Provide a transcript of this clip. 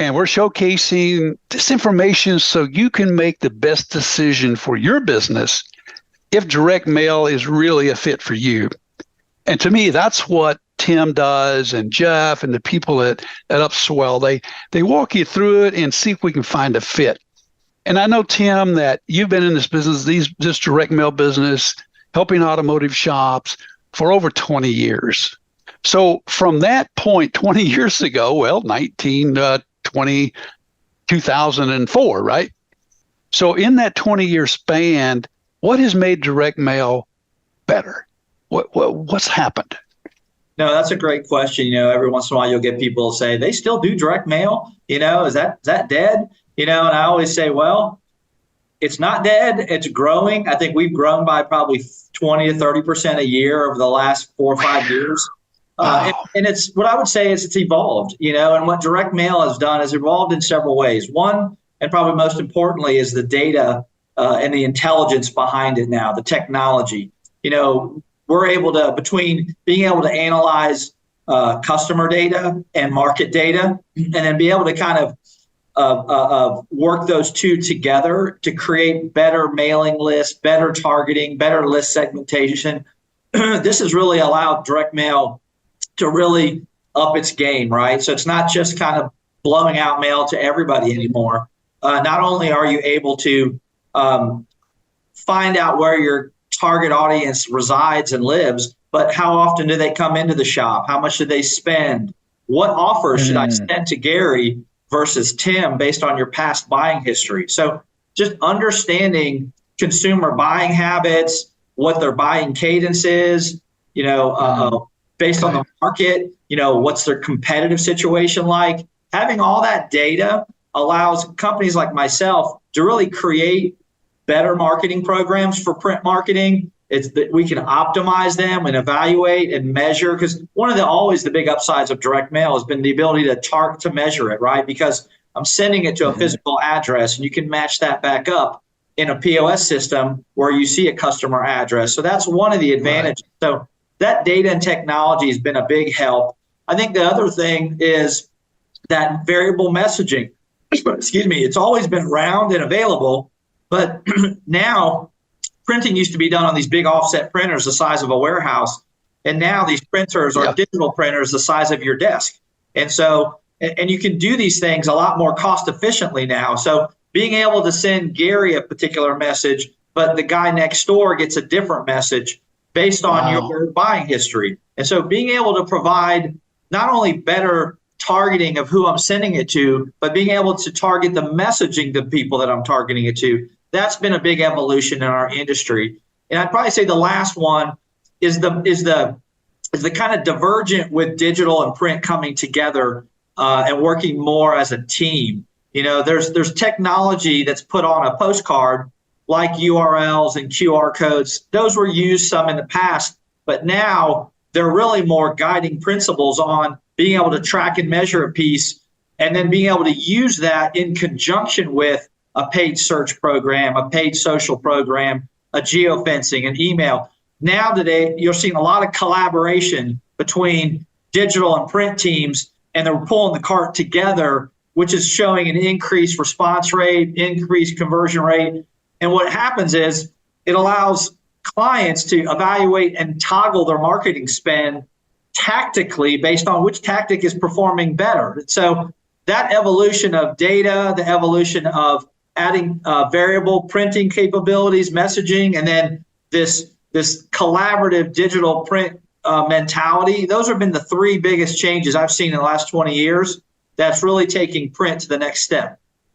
And we're showcasing this information so you can make the best decision for your business if direct mail is really a fit for you. And to me, that's what Tim does, and Jeff and the people at Upswell. They walk you through it and see if we can find a fit. And I know, Tim, that you've been in this business, this direct mail business, helping automotive shops for over 20 years. So from that point, 20 years ago, well, 2004, right? So in that 20-year span, what has made direct mail better? What's happened? No, that's a great question. Every once in a while you'll get people say they still do direct mail. Is that dead? And I always say, well, it's not dead. It's growing. I think we've grown by probably 20 to 30% a year over the last 4 or 5 years. Wow. And it's what I would say is it's evolved, and what direct mail has done is evolved in several ways. One, and probably most importantly, is the data and the intelligence behind it now, the technology. We're able to, between being able to analyze customer data and market data, and then be able to kind of work those two together to create better mailing lists, better targeting, better list segmentation. This has really allowed direct mail to really up its game, right? So it's not just kind of blowing out mail to everybody anymore. Not only are you able to find out where your target audience resides and lives, but how often do they come into the shop? How much do they spend? What offers should I send to Gary versus Tim based on your past buying history? So just understanding consumer buying habits, what their buying cadence is, based on the market, what's their competitive situation like. Having all that data allows companies like myself to really create better marketing programs for print marketing. It's that we can optimize them and evaluate and measure, because one of always the big upsides of direct mail has been the ability to measure it, right? Because I'm sending it to a physical address, and you can match that back up in a POS system where you see a customer address. So that's one of the advantages. Right. So that data and technology has been a big help. I think the other thing is that variable messaging. Excuse me, it's always been around and available, but now printing used to be done on these big offset printers the size of a warehouse. And now these printers are digital printers the size of your desk. And so, and you can do these things a lot more cost efficiently now. So being able to send Gary a particular message, but the guy next door gets a different message based on your buying history. And so being able to provide not only better targeting of who I'm sending it to, but being able to target the messaging to people that I'm targeting it to, that's been a big evolution in our industry. And I'd probably say the last one is the kind of divergent with digital and print coming together and working more as a team. There's technology that's put on a postcard like URLs and QR codes. Those were used some in the past, but now they're really more guiding principles on being able to track and measure a piece, and then being able to use that in conjunction with a paid search program, a paid social program, a geofencing, an email. Now today, you're seeing a lot of collaboration between digital and print teams, and they're pulling the cart together, which is showing an increased response rate, increased conversion rate. And what happens is it allows clients to evaluate and toggle their marketing spend tactically based on which tactic is performing better. So that evolution of data, the evolution of adding variable printing capabilities, messaging, and then this collaborative digital print mentality, those have been the three biggest changes I've seen in the last 20 years that's really taking print to the next step.